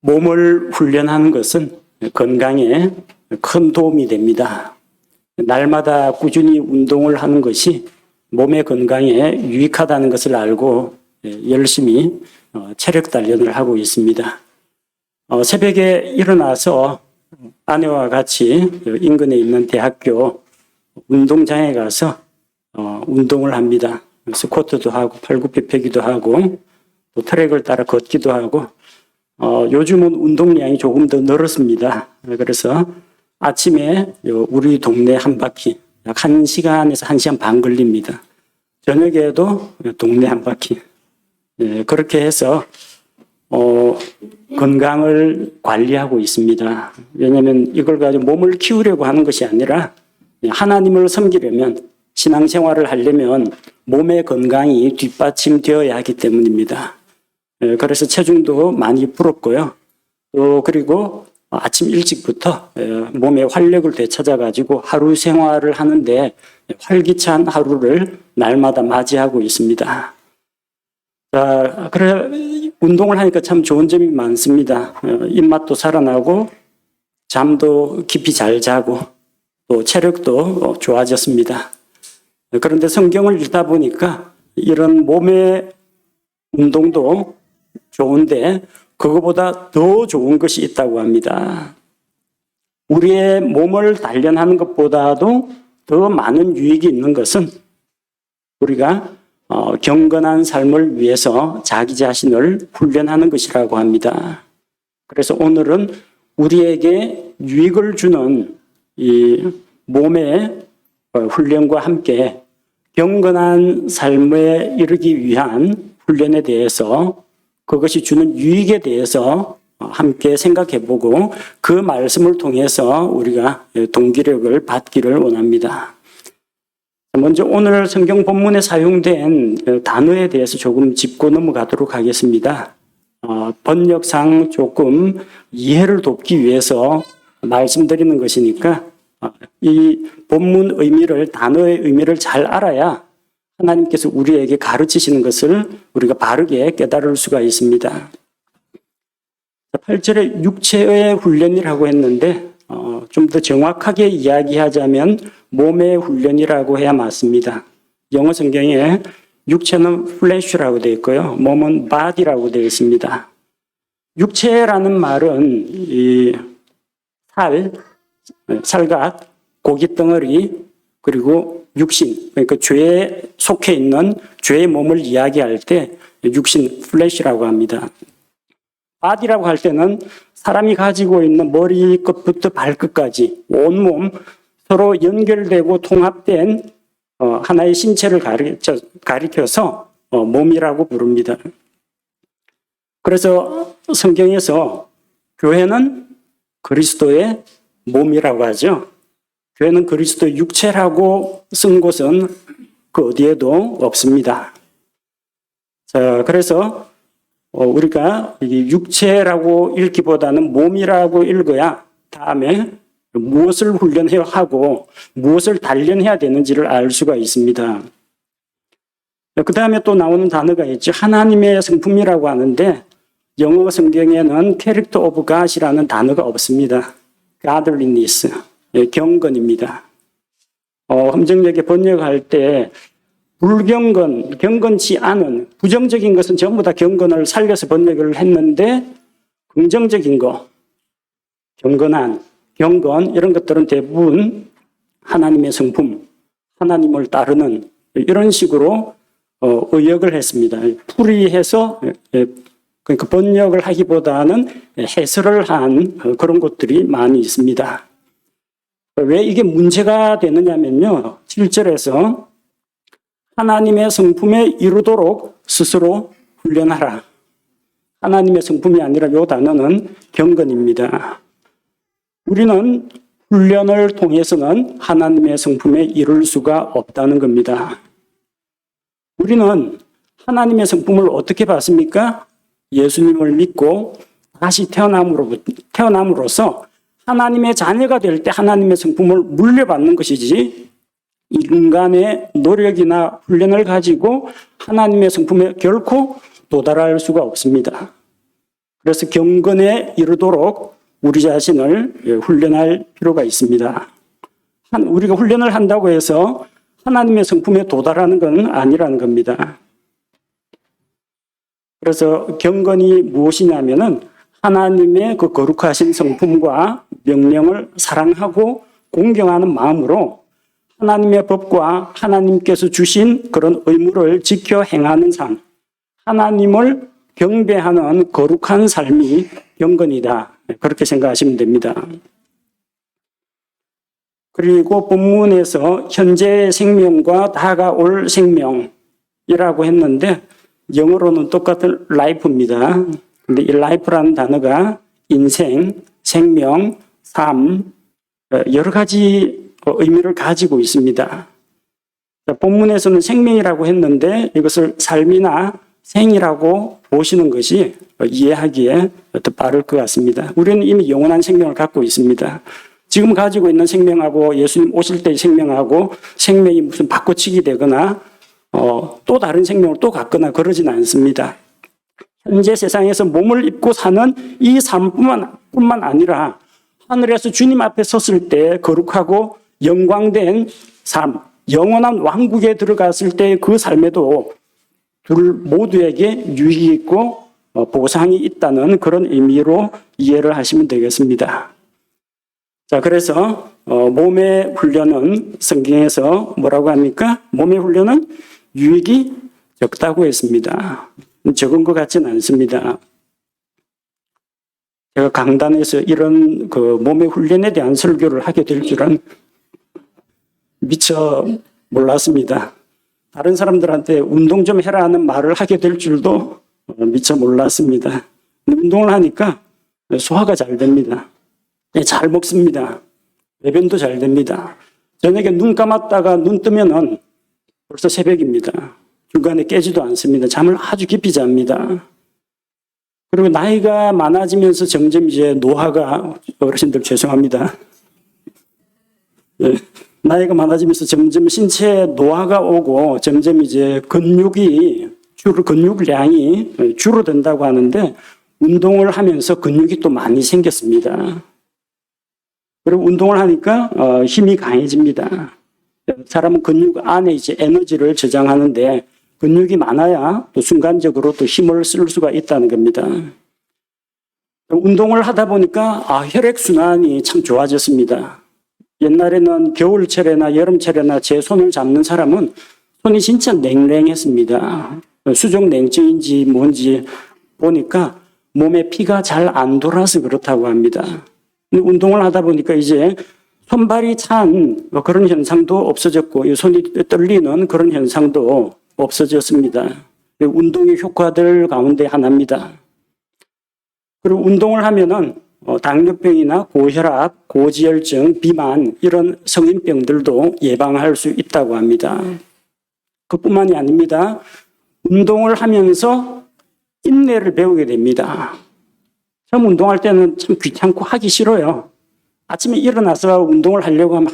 몸을 훈련하는 것은 건강에 큰 도움이 됩니다. 날마다 꾸준히 운동을 하는 것이 몸의 건강에 유익하다는 것을 알고 열심히 체력 단련을 하고 있습니다. 새벽에 일어나서 아내와 같이 인근에 있는 대학교 운동장에 가서 운동을 합니다. 스쿼트도 하고 팔굽혀펴기도 하고 또 트랙을 따라 걷기도 하고 요즘은 운동량이 조금 더 늘었습니다. 그래서 아침에 우리 동네 한 바퀴 약 1시간에서 1시간 반 걸립니다. 저녁에도 동네 한 바퀴. 그렇게 해서 건강을 관리하고 있습니다. 왜냐하면 이걸 가지고 몸을 키우려고 하는 것이 아니라 하나님을 섬기려면 신앙생활을 하려면 몸의 건강이 뒷받침되어야 하기 때문입니다. 그래서 체중도 많이 불었고요. 그리고 아침 일찍부터 몸의 활력을 되찾아가지고 하루 생활을 하는데 활기찬 하루를 날마다 맞이하고 있습니다. 그래 운동을 하니까 참 좋은 점이 많습니다. 입맛도 살아나고 잠도 깊이 잘 자고 또 체력도 좋아졌습니다. 그런데 성경을 읽다 보니까 이런 몸의 운동도 좋은데 그거보다 더 좋은 것이 있다고 합니다. 우리의 몸을 단련하는 것보다도 더 많은 유익이 있는 것은 우리가 경건한 삶을 위해서 자기 자신을 훈련하는 것이라고 합니다. 그래서 오늘은 우리에게 유익을 주는 이 몸의 훈련과 함께 경건한 삶에 이르기 위한 훈련에 대해서 그것이 주는 유익에 대해서 함께 생각해보고 그 말씀을 통해서 우리가 동기력을 받기를 원합니다. 먼저 오늘 성경 본문에 사용된 단어에 대해서 조금 짚고 넘어가도록 하겠습니다. 번역상 조금 이해를 돕기 위해서 말씀드리는 것이니까 이 본문 의미를, 단어의 의미를 잘 알아야 하나님께서 우리에게 가르치시는 것을 우리가 바르게 깨달을 수가 있습니다. 8절에 육체의 훈련이라고 했는데 좀 더 정확하게 이야기하자면 몸의 훈련이라고 해야 맞습니다. 영어 성경에 육체는 flesh라고 되어 있고요. 몸은 body라고 되어 있습니다. 육체라는 말은 이 살갗, 고깃덩어리, 그리고 육신, 그러니까 죄에 속해 있는 죄의 몸을 이야기할 때 육신, flesh라고 합니다. body라고 할 때는 사람이 가지고 있는 머리끝부터 발끝까지 온몸 서로 연결되고 통합된 하나의 신체를 가리켜서 몸이라고 부릅니다. 그래서 성경에서 교회는 그리스도의 몸이라고 하죠. 교회는 그리스도의 육체라고 쓴 곳은 그 어디에도 없습니다. 자, 그래서 우리가 육체라고 읽기보다는 몸이라고 읽어야 다음에 무엇을 훈련해야 하고 무엇을 단련해야 되는지를 알 수가 있습니다. 그 다음에 또 나오는 단어가 있죠. 하나님의 성품이라고 하는데 영어 성경에는 character of God이라는 단어가 없습니다. godliness, 경건입니다. 함정역에 번역할 때 불경건, 경건치 않은 부정적인 것은 전부 다 경건을 살려서 번역을 했는데 긍정적인 거, 경건한, 경건 이런 것들은 대부분 하나님의 성품, 하나님을 따르는 이런 식으로 의역을 했습니다. 풀이해서 그러니까 번역을 하기보다는 해설을 한 그런 것들이 많이 있습니다. 왜 이게 문제가 되느냐면요. 7절에서 하나님의 성품에 이르도록 스스로 훈련하라. 하나님의 성품이 아니라 이 단어는 경건입니다. 우리는 훈련을 통해서는 하나님의 성품에 이룰 수가 없다는 겁니다. 우리는 하나님의 성품을 어떻게 받습니까? 예수님을 믿고 다시 태어남으로써 하나님의 자녀가 될 때 하나님의 성품을 물려받는 것이지 인간의 노력이나 훈련을 가지고 하나님의 성품에 결코 도달할 수가 없습니다. 그래서 경건에 이르도록 우리 자신을 훈련할 필요가 있습니다. 우리가 훈련을 한다고 해서 하나님의 성품에 도달하는 건 아니라는 겁니다. 그래서 경건이 무엇이냐면은 하나님의 그 거룩하신 성품과 명령을 사랑하고 공경하는 마음으로 하나님의 법과 하나님께서 주신 그런 의무를 지켜 행하는 삶, 하나님을 경배하는 거룩한 삶이 경건이다. 그렇게 생각하시면 됩니다. 그리고 본문에서 현재 생명과 다가올 생명이라고 했는데 영어로는 똑같은 life입니다. 근데 이 life라는 단어가 인생, 생명, 삶, 여러 가지 의미를 가지고 있습니다. 본문에서는 생명이라고 했는데 이것을 삶이나 생이라고 보시는 것이 이해하기에 더 빠를 것 같습니다. 우리는 이미 영원한 생명을 갖고 있습니다. 지금 가지고 있는 생명하고 예수님 오실 때의 생명하고 생명이 무슨 바꿔치기 되거나 또 다른 생명을 또 갖거나 그러지는 않습니다. 현재 세상에서 몸을 입고 사는 이 삶뿐만 아니라 하늘에서 주님 앞에 섰을 때 거룩하고 영광된 삶, 영원한 왕국에 들어갔을 때 그 삶에도 둘 모두에게 유익이 있고 보상이 있다는 그런 의미로 이해를 하시면 되겠습니다. 자, 그래서 몸의 훈련은 성경에서 뭐라고 합니까? 몸의 훈련은 유익이 적다고 했습니다. 적은 것 같지는 않습니다. 제가 강단에서 이런 그 몸의 훈련에 대한 설교를 하게 될 줄은 미처 몰랐습니다. 다른 사람들한테 운동 좀 해라 하는 말을 하게 될 줄도 미처 몰랐습니다. 운동을 하니까 소화가 잘 됩니다. 잘 먹습니다. 배변도 잘 됩니다. 저녁에 눈 감았다가 눈 뜨면은 벌써 새벽입니다. 중간에 깨지도 않습니다. 잠을 아주 깊이 잡니다. 그리고 나이가 많아지면서 점점 이제 노화가, 어르신들 죄송합니다. 네. 나이가 많아지면서 점점 신체에 노화가 오고 점점 이제 근육량이 줄어든다고 하는데 운동을 하면서 근육이 또 많이 생겼습니다. 그리고 운동을 하니까 힘이 강해집니다. 사람은 근육 안에 이제 에너지를 저장하는데 근육이 많아야 또 순간적으로 또 힘을 쓸 수가 있다는 겁니다. 운동을 하다 보니까 혈액순환이 참 좋아졌습니다. 옛날에는 겨울철에나 여름철에나 제 손을 잡는 사람은 손이 진짜 냉랭했습니다. 수족냉증인지 뭔지 보니까 몸에 피가 잘 안 돌아서 그렇다고 합니다. 운동을 하다 보니까 이제 손발이 찬 그런 현상도 없어졌고 손이 떨리는 그런 현상도 없어졌습니다. 운동의 효과들 가운데 하나입니다. 그리고 운동을 하면은 당뇨병이나 고혈압, 고지혈증, 비만 이런 성인병들도 예방할 수 있다고 합니다. 그뿐만이 아닙니다. 운동을 하면서 인내를 배우게 됩니다. 처음 운동할 때는 참 귀찮고 하기 싫어요. 아침에 일어나서 운동을 하려고 하면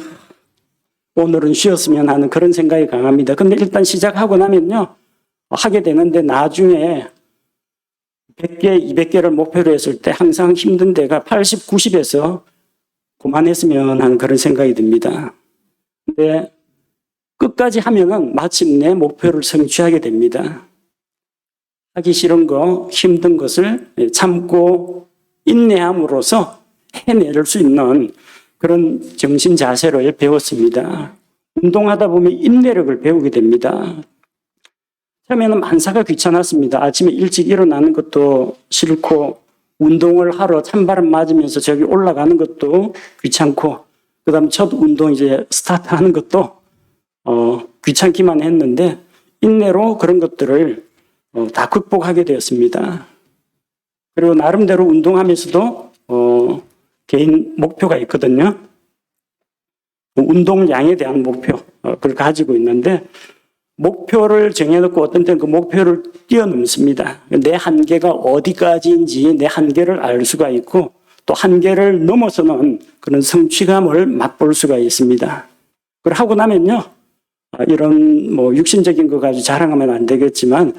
오늘은 쉬었으면 하는 그런 생각이 강합니다. 근데 일단 시작하고 나면요, 하게 되는데 나중에 100개, 200개를 목표로 했을 때 항상 힘든 데가 80, 90에서 그만했으면 하는 그런 생각이 듭니다. 근데 끝까지 하면은 마침내 목표를 성취하게 됩니다. 하기 싫은 거, 힘든 것을 참고 인내함으로써 해낼 수 있는 그런 정신 자세를 배웠습니다. 운동하다 보면 인내력을 배우게 됩니다. 처음에는 만사가 귀찮았습니다. 아침에 일찍 일어나는 것도 싫고 운동을 하러 찬바람 맞으면서 저기 올라가는 것도 귀찮고 그다음 첫 운동 이제 스타트하는 것도 귀찮기만 했는데 인내로 그런 것들을 다 극복하게 되었습니다. 그리고 나름대로 운동하면서도 개인 목표가 있거든요. 운동량에 대한 목표를 가지고 있는데 목표를 정해놓고 어떤 때는 그 목표를 뛰어넘습니다. 내 한계가 어디까지인지 내 한계를 알 수가 있고 또 한계를 넘어서는 그런 성취감을 맛볼 수가 있습니다. 그걸 하고 나면요, 이런 뭐 육신적인 거 가지고 자랑하면 안 되겠지만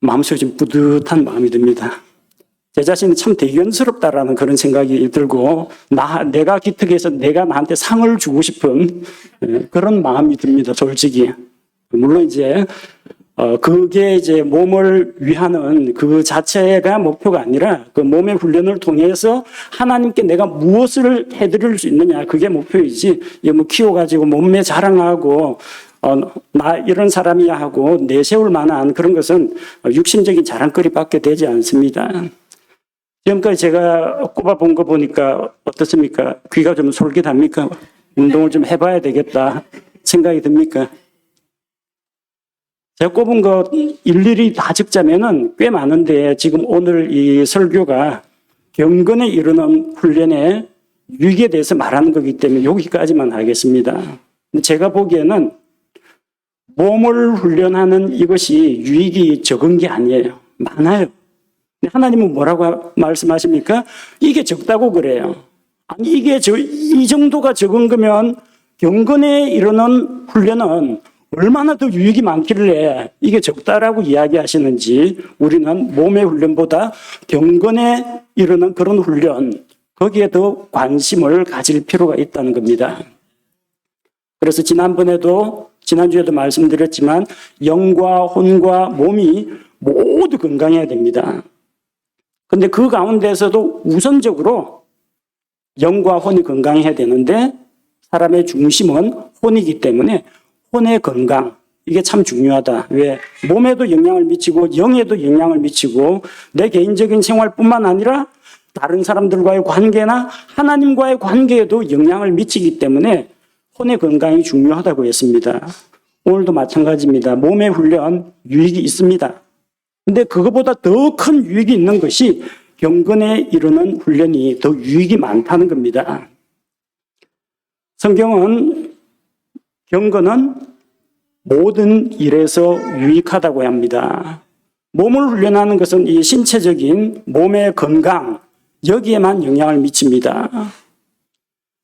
마음속에 좀 뿌듯한 마음이 듭니다. 제 자신이 참 대견스럽다라는 그런 생각이 들고, 내가 기특해서 내가 나한테 상을 주고 싶은 그런 마음이 듭니다, 솔직히. 물론 이제, 그게 이제 몸을 위하는 그 자체가 목표가 아니라 그 몸의 훈련을 통해서 하나님께 내가 무엇을 해드릴 수 있느냐, 그게 목표이지, 이거 뭐 키워가지고 몸매 자랑하고, 나 이런 사람이야 하고 내세울 만한 그런 것은 육신적인 자랑거리밖에 되지 않습니다. 지금까지 제가 꼽아본 거 보니까 어떻습니까? 귀가 좀 솔깃합니까? 운동을 좀 해봐야 되겠다 생각이 듭니까? 제가 꼽은 거 일일이 다 적자면은 꽤 많은데, 지금 오늘 이 설교가 경건에 이르는 훈련의 유익에 대해서 말하는 거기 때문에 여기까지만 하겠습니다. 제가 보기에는 몸을 훈련하는 이것이 유익이 적은 게 아니에요. 많아요. 하나님은 뭐라고 말씀하십니까? 이게 적다고 그래요. 아니, 이 정도가 적은 거면 경건에 이르는 훈련은 얼마나 더 유익이 많길래 이게 적다라고 이야기하시는지, 우리는 몸의 훈련보다 경건에 이르는 그런 훈련, 거기에 더 관심을 가질 필요가 있다는 겁니다. 그래서 지난주에도 말씀드렸지만 영과 혼과 몸이 모두 건강해야 됩니다. 근데 그 가운데서도 우선적으로 영과 혼이 건강해야 되는데, 사람의 중심은 혼이기 때문에 혼의 건강, 이게 참 중요하다. 왜? 몸에도 영향을 미치고 영에도 영향을 미치고 내 개인적인 생활뿐만 아니라 다른 사람들과의 관계나 하나님과의 관계에도 영향을 미치기 때문에 혼의 건강이 중요하다고 했습니다. 오늘도 마찬가지입니다. 몸의 훈련 유익이 있습니다. 근데 그것보다 더 큰 유익이 있는 것이 경건에 이르는 훈련이 더 유익이 많다는 겁니다. 성경은 경건은 모든 일에서 유익하다고 합니다. 몸을 훈련하는 것은 이 신체적인 몸의 건강, 여기에만 영향을 미칩니다.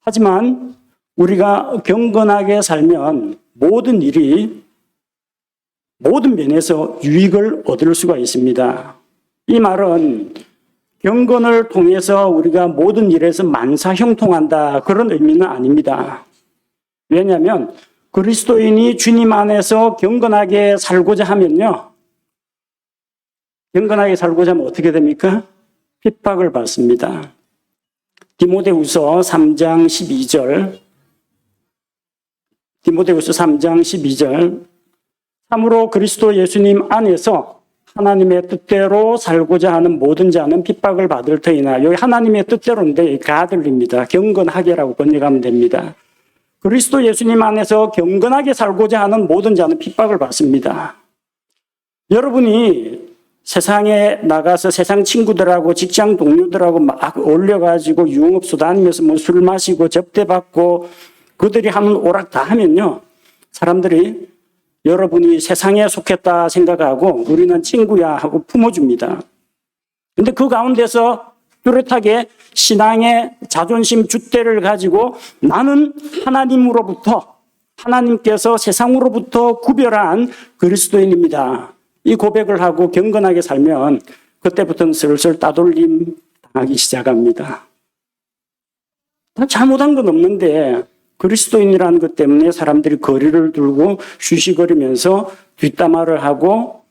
하지만 우리가 경건하게 살면 모든 일이 모든 면에서 유익을 얻을 수가 있습니다. 이 말은 경건을 통해서 우리가 모든 일에서 만사형통한다, 그런 의미는 아닙니다. 왜냐하면 그리스도인이 주님 안에서 경건하게 살고자 하면요, 경건하게 살고자 하면 어떻게 됩니까? 핍박을 받습니다. 디모데후서 3장 12절, 디모데후서 3장 12절, 참으로 그리스도 예수님 안에서 하나님의 뜻대로 살고자 하는 모든 자는 핍박을 받을 터이나, 여기 하나님의 뜻대로인데 가들립니다. 경건하게라고 번역하면 됩니다. 그리스도 예수님 안에서 경건하게 살고자 하는 모든 자는 핍박을 받습니다. 여러분이 세상에 나가서 세상 친구들하고 직장 동료들하고 막 어울려가지고 유흥업소 다니면서 뭐 술 마시고 접대받고 그들이 하는 오락 다 하면요, 사람들이 여러분이 세상에 속했다 생각하고 우리는 친구야 하고 품어줍니다. 근데 그 가운데서 뚜렷하게 신앙의 자존심 줏대를 가지고 나는 하나님으로부터, 하나님께서 세상으로부터 구별한 그리스도인입니다, 이 고백을 하고 경건하게 살면 그때부터는 슬슬 따돌림 당하기 시작합니다. 다 잘못한 건 없는데 그리스도인이라는 것 때문에 사람들이 거리를 두고 쉬쉬거리면서 뒷담화를 하고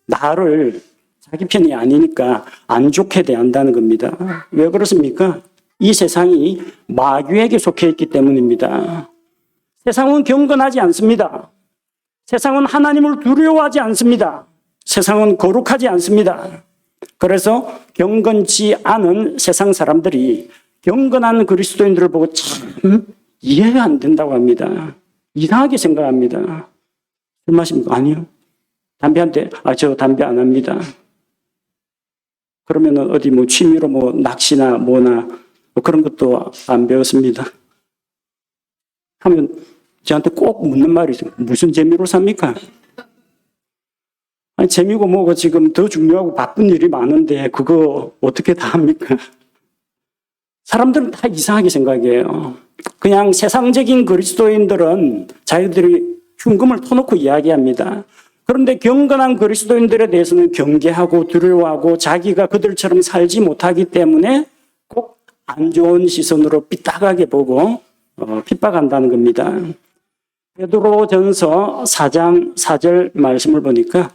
나를 자기 편이 아니니까 안 좋게 대한다는 겁니다. 왜 그렇습니까? 이 세상이 마귀에게 속해 있기 때문입니다. 세상은 경건하지 않습니다. 세상은 하나님을 두려워하지 않습니다. 세상은 거룩하지 않습니다. 그래서 경건치 않은 세상 사람들이 경건한 그리스도인들을 보고 참 이해가 안 된다고 합니다. 이상하게 생각합니다. 술 마십니까? 아니요. 담배한테, 저 담배 안 합니다. 그러면은 어디 뭐 취미로 뭐 낚시나 뭐나 뭐 그런 것도 안 배웠습니다. 하면 저한테 꼭 묻는 말이 있어요. 무슨 재미로 삽니까? 아니, 재미고 뭐고 지금 더 중요하고 바쁜 일이 많은데 그거 어떻게 다 합니까? 사람들은 다 이상하게 생각해요. 그냥 세상적인 그리스도인들은 자기들이 흉금을 터놓고 이야기합니다. 그런데 경건한 그리스도인들에 대해서는 경계하고 두려워하고 자기가 그들처럼 살지 못하기 때문에 꼭 안 좋은 시선으로 삐딱하게 보고 핍박한다는 겁니다. 베드로전서 4장 4절 말씀을 보니까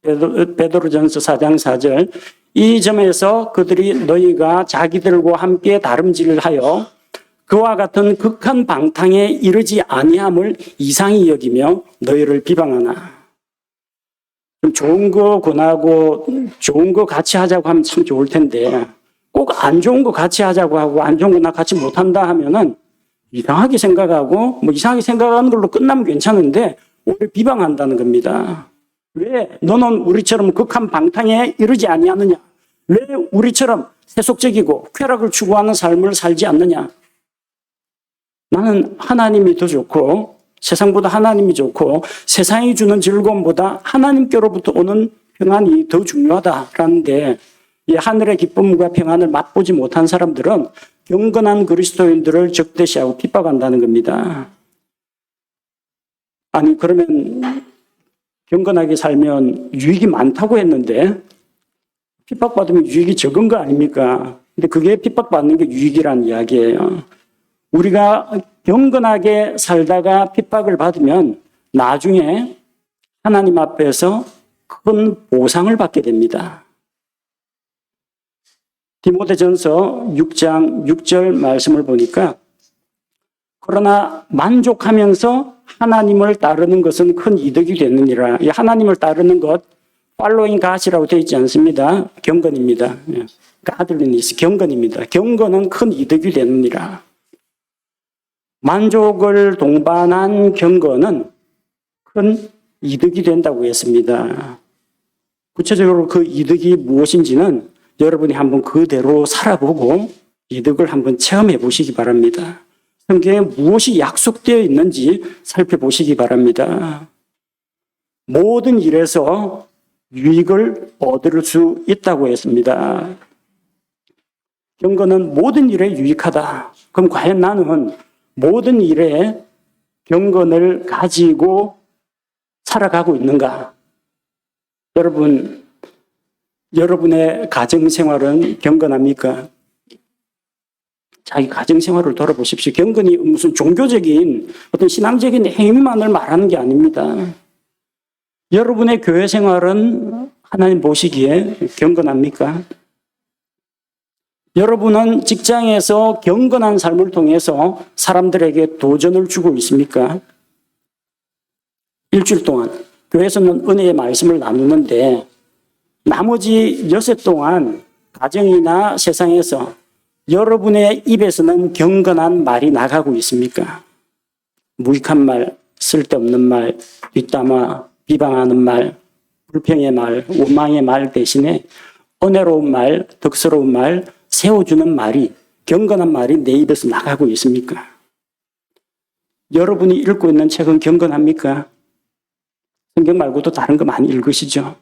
베드로전서 4장 4절 이 점에서 그들이 너희가 자기들과 함께 다름질하여 그와 같은 극한 방탕에 이르지 아니함을 이상히 여기며 너희를 비방하나. 좀 좋은 거 권하고 좋은 거 같이 하자고 하면 참 좋을 텐데 꼭 안 좋은 거 같이 하자고 하고 안 좋은 거 나 같이 못한다 하면은 이상하게 생각하고 뭐 이상하게 생각하는 걸로 끝나면 괜찮은데 오히려 비방한다는 겁니다. 왜 너는 우리처럼 극한 방탕에 이르지 아니하느냐? 왜 우리처럼 세속적이고 쾌락을 추구하는 삶을 살지 않느냐? 나는 하나님이 더 좋고 세상보다 하나님이 좋고 세상이 주는 즐거움보다 하나님께로부터 오는 평안이 더 중요하다라는데 이 하늘의 기쁨과 평안을 맛보지 못한 사람들은 경건한 그리스도인들을 적대시하고 핍박한다는 겁니다. 아니 그러면 경건하게 살면 유익이 많다고 했는데 핍박받으면 유익이 적은 거 아닙니까? 근데 그게 핍박받는 게 유익이라는 이야기예요. 우리가 경건하게 살다가 핍박을 받으면 나중에 하나님 앞에서 큰 보상을 받게 됩니다. 디모데전서 6장 6절 말씀을 보니까 그러나 만족하면서 하나님을 따르는 것은 큰 이득이 되느니라. 이 하나님을 따르는 것 팔로잉 갓이라고 되어 있지 않습니다. 경건입니다. 가들리니스 경건입니다. 경건은 큰 이득이 되느니라. 만족을 동반한 경건은 큰 이득이 된다고 했습니다. 구체적으로 그 이득이 무엇인지는 여러분이 한번 그대로 살아보고 이득을 한번 체험해 보시기 바랍니다. 성경에 무엇이 약속되어 있는지 살펴보시기 바랍니다. 모든 일에서 유익을 얻을 수 있다고 했습니다. 경건은 모든 일에 유익하다. 그럼 과연 나는 모든 일에 경건을 가지고 살아가고 있는가? 여러분의 가정생활은 경건합니까? 자기 가정생활을 돌아보십시오. 경건이 무슨 종교적인 어떤 신앙적인 행위만을 말하는 게 아닙니다. 여러분의 교회 생활은 하나님 보시기에 경건합니까? 여러분은 직장에서 경건한 삶을 통해서 사람들에게 도전을 주고 있습니까? 일주일 동안 교회에서는 은혜의 말씀을 나누는데 나머지 여섯 동안 가정이나 세상에서 여러분의 입에서는 경건한 말이 나가고 있습니까? 무익한 말, 쓸데없는 말, 뒷담화, 비방하는 말, 불평의 말, 원망의 말 대신에 은혜로운 말, 덕스러운 말, 세워주는 말이, 경건한 말이 내 입에서 나가고 있습니까? 여러분이 읽고 있는 책은 경건합니까? 성경 말고도 다른 거 많이 읽으시죠?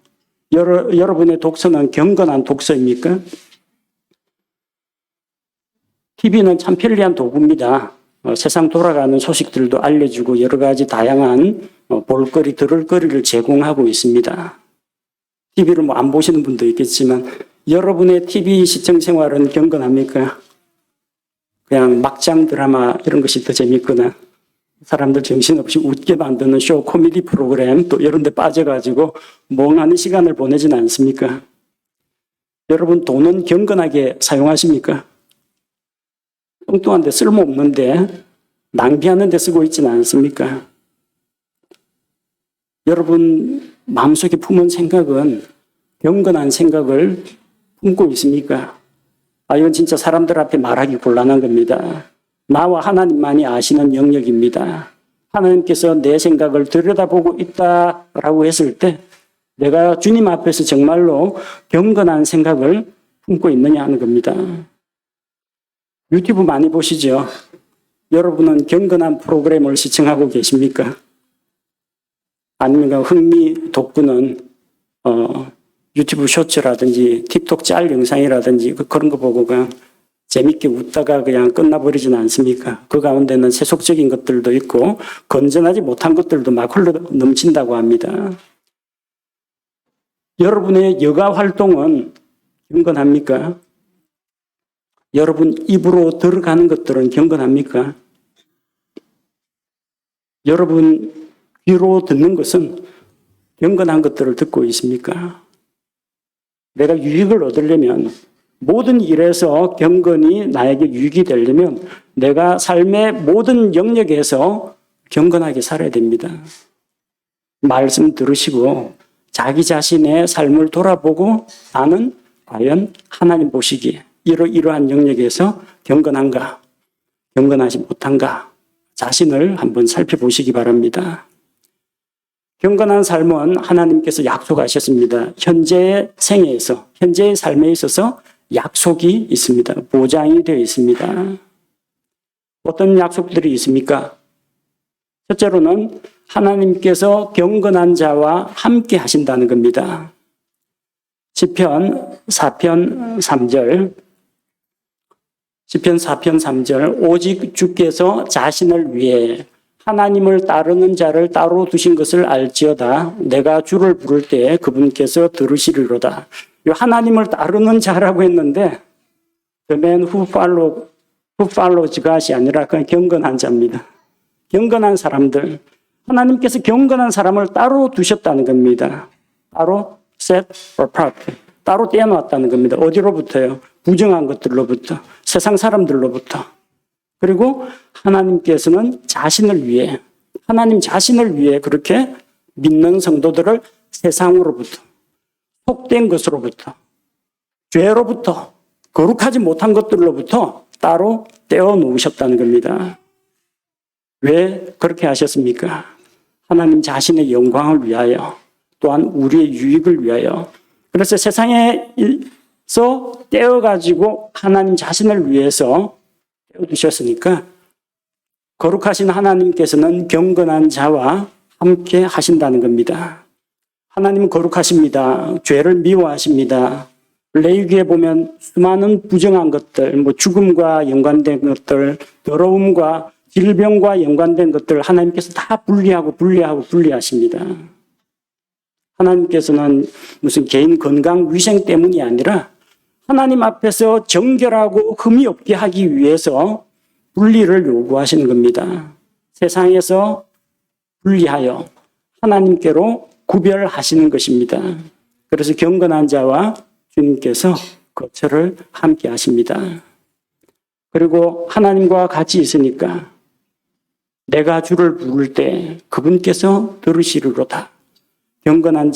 여러분의 독서는 경건한 독서입니까? TV는 참 편리한 도구입니다. 세상 돌아가는 소식들도 알려주고 여러 가지 다양한 볼거리, 들을거리를 제공하고 있습니다. TV를 뭐 안 보시는 분도 있겠지만 여러분의 TV 시청 생활은 경건합니까? 그냥 막장 드라마 이런 것이 더 재밌거나 사람들 정신없이 웃게 만드는 쇼 코미디 프로그램 또 이런 데 빠져가지고 멍하는 시간을 보내진 않습니까? 여러분 돈은 경건하게 사용하십니까? 엉뚱한 데 쓸모없는데 낭비하는 데 쓰고 있지는 않습니까? 여러분 마음속에 품은 생각은 경건한 생각을 품고 있습니까? 이건 진짜 사람들 앞에 말하기 곤란한 겁니다. 나와 하나님만이 아시는 영역입니다. 하나님께서 내 생각을 들여다보고 있다라고 했을 때 내가 주님 앞에서 정말로 경건한 생각을 품고 있느냐 하는 겁니다. 유튜브 많이 보시죠? 여러분은 경건한 프로그램을 시청하고 계십니까? 아니면 흥미 돋구는 유튜브 쇼츠라든지 틱톡 짤 영상이라든지 그런 거 보고 재밌게 웃다가 그냥 끝나버리지는 않습니까? 그 가운데는 세속적인 것들도 있고 건전하지 못한 것들도 막 흘러 넘친다고 합니다. 여러분의 여가 활동은 경건합니까? 여러분 입으로 들어가는 것들은 경건합니까? 여러분 귀로 듣는 것은 경건한 것들을 듣고 있습니까? 내가 유익을 얻으려면 모든 일에서 경건이 나에게 유익이 되려면 내가 삶의 모든 영역에서 경건하게 살아야 됩니다. 말씀 들으시고 자기 자신의 삶을 돌아보고 나는 과연 하나님 보시기에 이러한 영역에서 경건한가, 경건하지 못한가 자신을 한번 살펴보시기 바랍니다. 경건한 삶은 하나님께서 약속하셨습니다. 현재의 생애에서, 현재의 삶에 있어서 약속이 있습니다. 보장이 되어 있습니다. 어떤 약속들이 있습니까? 첫째로는 하나님께서 경건한 자와 함께 하신다는 겁니다. 시편 4편 3절 시편 4편 3절 오직 주께서 자신을 위해 하나님을 따르는 자를 따로 두신 것을 알지어다. 내가 주를 부를 때 그분께서 들으시리로다. 하나님을 따르는 자라고 했는데 the man who follows God이 아니라 그냥 경건한 자입니다. 경건한 사람들. 하나님께서 경건한 사람을 따로 두셨다는 겁니다. 따로 set apart. 따로 떼어놓았다는 겁니다. 어디로부터요? 부정한 것들로부터, 세상 사람들로부터. 그리고 하나님께서는 자신을 위해, 하나님 자신을 위해 그렇게 믿는 성도들을 세상으로부터, 속된 것으로부터, 죄로부터, 거룩하지 못한 것들로부터 따로 떼어놓으셨다는 겁니다. 왜 그렇게 하셨습니까? 하나님 자신의 영광을 위하여, 또한 우리의 유익을 위하여. 그래서 세상에서 떼어가지고 하나님 자신을 위해서 떼어두셨으니까 거룩하신 하나님께서는 경건한 자와 함께 하신다는 겁니다. 하나님은 거룩하십니다. 죄를 미워하십니다. 레위기에 보면 수많은 부정한 것들, 죽음과 연관된 것들, 더러움과 질병과 연관된 것들 하나님께서 다 분리하십니다. 하나님께서는 무슨 개인 건강 위생 때문이 아니라 하나님 앞에서 정결하고 흠이 없게 하기 위해서 분리를 요구하시는 겁니다. 세상에서 분리하여 하나님께로 구별하시는 것입니다. 그래서 경건한 자와 주님께서 거처를 함께 하십니다. 그리고 하나님과 같이 있으니까 내가 주를 부를 때 그분께서 들으시리로다. 경건한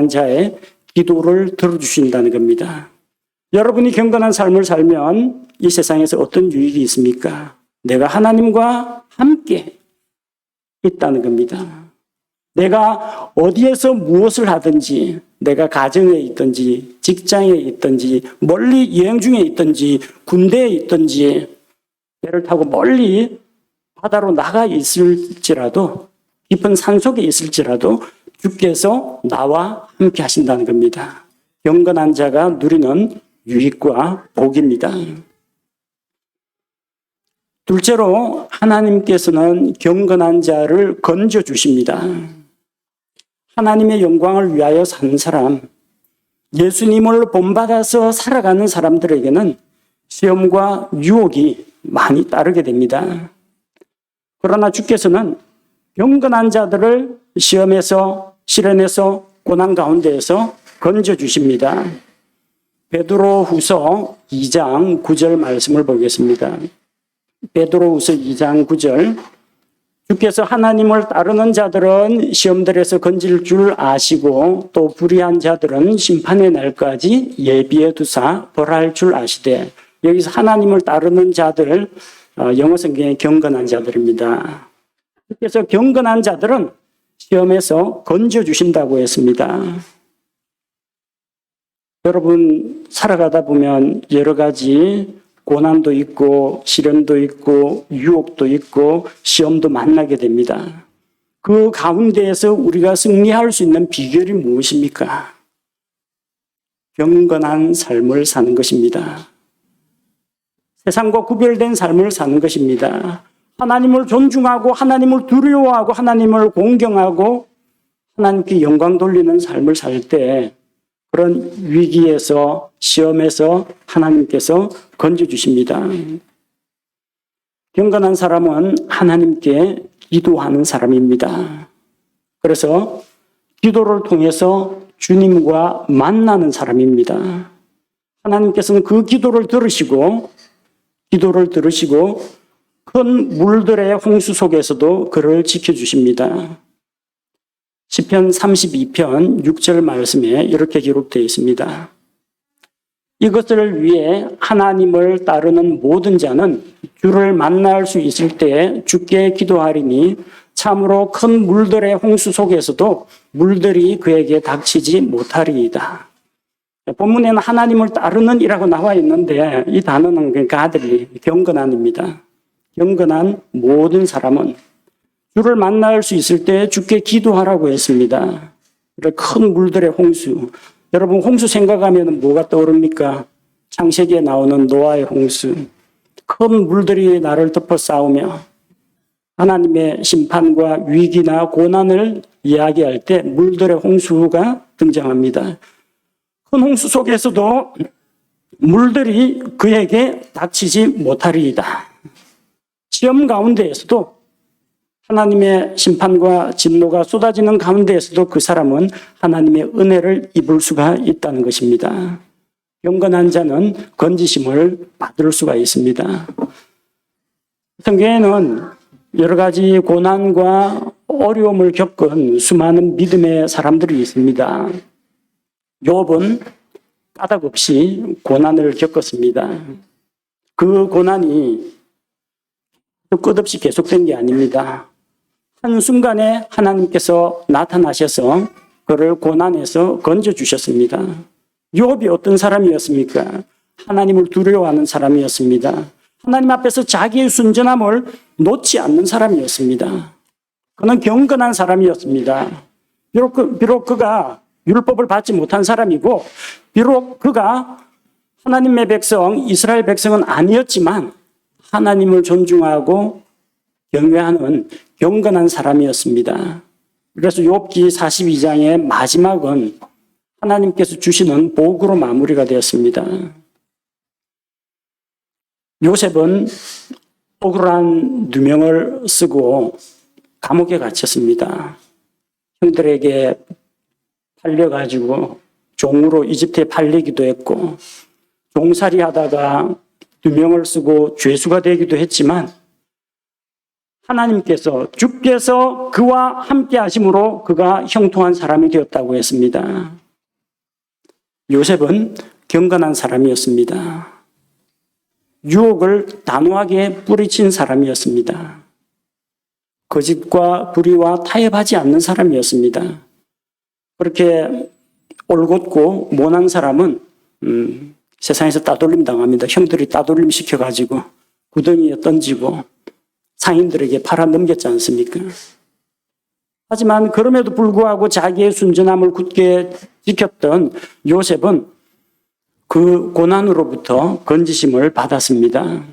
자의 기도를 들어주신다는 겁니다. 여러분이 경건한 삶을 살면 이 세상에서 어떤 유익이 있습니까? 내가 하나님과 함께 있다는 겁니다. 내가 어디에서 무엇을 하든지, 내가 가정에 있든지, 직장에 있든지, 멀리 여행 중에 있든지, 군대에 있든지, 배를 타고 멀리 바다로 나가 있을지라도, 깊은 산속에 있을지라도 주께서 나와 함께 하신다는 겁니다. 경건한 자가 누리는 유익과 복입니다. 둘째로 하나님께서는 경건한 자를 건져주십니다. 하나님의 영광을 위하여 사는 사람, 예수님을 본받아서 살아가는 사람들에게는 시험과 유혹이 많이 따르게 됩니다. 그러나 주께서는 경건한 자들을 시험에서, 시련에서, 고난 가운데에서 건져주십니다. 베드로후서 2장 9절 말씀을 보겠습니다. 베드로후서 2장 9절 주께서 하나님을 따르는 자들은 시험들에서 건질 줄 아시고 또 불의한 자들은 심판의 날까지 예비해 두사 벌할 줄 아시되. 여기서 하나님을 따르는 자들, 영어 성경에 경건한 자들입니다. 주께서 경건한 자들은 시험에서 건져주신다고 했습니다. 여러분 살아가다 보면 여러 가지 고난도 있고 시련도 있고 유혹도 있고 시험도 만나게 됩니다. 그 가운데에서 우리가 승리할 수 있는 비결이 무엇입니까? 경건한 삶을 사는 것입니다. 세상과 구별된 삶을 사는 것입니다. 하나님을 존중하고 하나님을 두려워하고 하나님을 공경하고 하나님께 영광 돌리는 삶을 살 때 그런 위기에서 시험에서 하나님께서 건져주십니다. 경건한 사람은 하나님께 기도하는 사람입니다. 그래서 기도를 통해서 주님과 만나는 사람입니다. 하나님께서는 그 기도를 들으시고 큰 물들의 홍수 속에서도 그를 지켜주십니다. 시편 32편 6절 말씀에 이렇게 기록되어 있습니다. 이것을 위해 하나님을 따르는 모든 자는 주를 만날 수 있을 때 주께 기도하리니 참으로 큰 물들의 홍수 속에서도 물들이 그에게 닥치지 못하리이다. 본문에는 하나님을 따르는 이라고 나와 있는데 이 단어는 그러니까 아들이 경건한입니다. 경건한 모든 사람은 주를 만날 수 있을 때 주께 기도하라고 했습니다. 큰 물들의 홍수. 여러분 홍수 생각하면 뭐가 떠오릅니까? 창세기에 나오는 노아의 홍수. 큰 물들이 나를 덮어 싸우며 하나님의 심판과 위기나 고난을 이야기할 때 물들의 홍수가 등장합니다. 큰 홍수 속에서도 물들이 그에게 닥치지 못하리이다. 시험 가운데에서도 하나님의 심판과 진노가 쏟아지는 가운데에서도 그 사람은 하나님의 은혜를 입을 수가 있다는 것입니다. 경건한 자는 건지심을 받을 수가 있습니다. 성경에는 여러 가지 고난과 어려움을 겪은 수많은 믿음의 사람들이 있습니다. 욥은 까닭 없이 고난을 겪었습니다. 그 고난이 끝없이 계속된 게 아닙니다. 한순간에 하나님께서 나타나셔서 그를 고난에서 건져주셨습니다. 욥이 어떤 사람이었습니까? 하나님을 두려워하는 사람이었습니다. 하나님 앞에서 자기의 순전함을 놓지 않는 사람이었습니다. 그는 경건한 사람이었습니다. 비록 그가 율법을 받지 못한 사람이고 비록 그가 하나님의 백성, 이스라엘 백성은 아니었지만 하나님을 존중하고 경외하는 경건한 사람이었습니다. 그래서 욥기 42장의 마지막은 하나님께서 주시는 복으로 마무리가 되었습니다. 요셉은 억울한 누명을 쓰고 감옥에 갇혔습니다. 형들에게 팔려가지고 종으로 이집트에 팔리기도 했고 종살이 하다가 누명을 쓰고 죄수가 되기도 했지만 하나님께서 주께서 그와 함께 하심으로 그가 형통한 사람이 되었다고 했습니다. 요셉은 경건한 사람이었습니다. 유혹을 단호하게 뿌리친 사람이었습니다. 거짓과 불의와 타협하지 않는 사람이었습니다. 그렇게 올곧고 모난 사람은 세상에서 따돌림 당합니다. 형들이 따돌림 시켜가지고 구덩이에 던지고 상인들에게 팔아 넘겼지 않습니까? 하지만 그럼에도 불구하고 자기의 순전함을 굳게 지켰던 요셉은 그 고난으로부터 건지심을 받았습니다.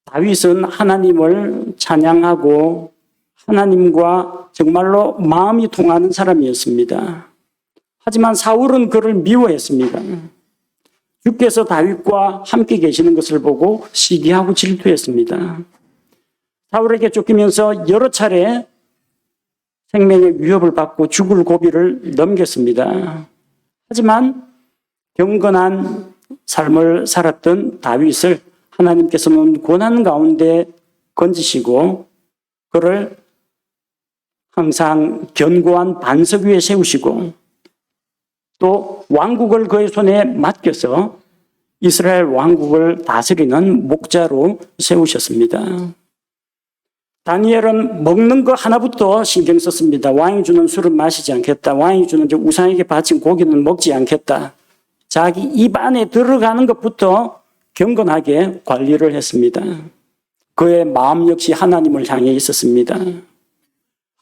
다윗은 하나님을 찬양하고 하나님과 정말로 마음이 통하는 사람이었습니다. 하지만 사울은 그를 미워했습니다. 주께서 다윗과 함께 계시는 것을 보고 시기하고 질투했습니다. 사울에게 쫓기면서 여러 차례 생명의 위협을 받고 죽을 고비를 넘겼습니다. 하지만 경건한 삶을 살았던 다윗을 하나님께서는 고난 가운데 건지시고 그를 항상 견고한 반석 위에 세우시고 또 왕국을 그의 손에 맡겨서 이스라엘 왕국을 다스리는 목자로 세우셨습니다. 다니엘은 먹는 거 하나부터 신경 썼습니다. 왕이 주는 술은 마시지 않겠다. 왕이 주는 우상에게 바친 고기는 먹지 않겠다. 자기 입 안에 들어가는 것부터 경건하게 관리를 했습니다. 그의 마음 역시 하나님을 향해 있었습니다.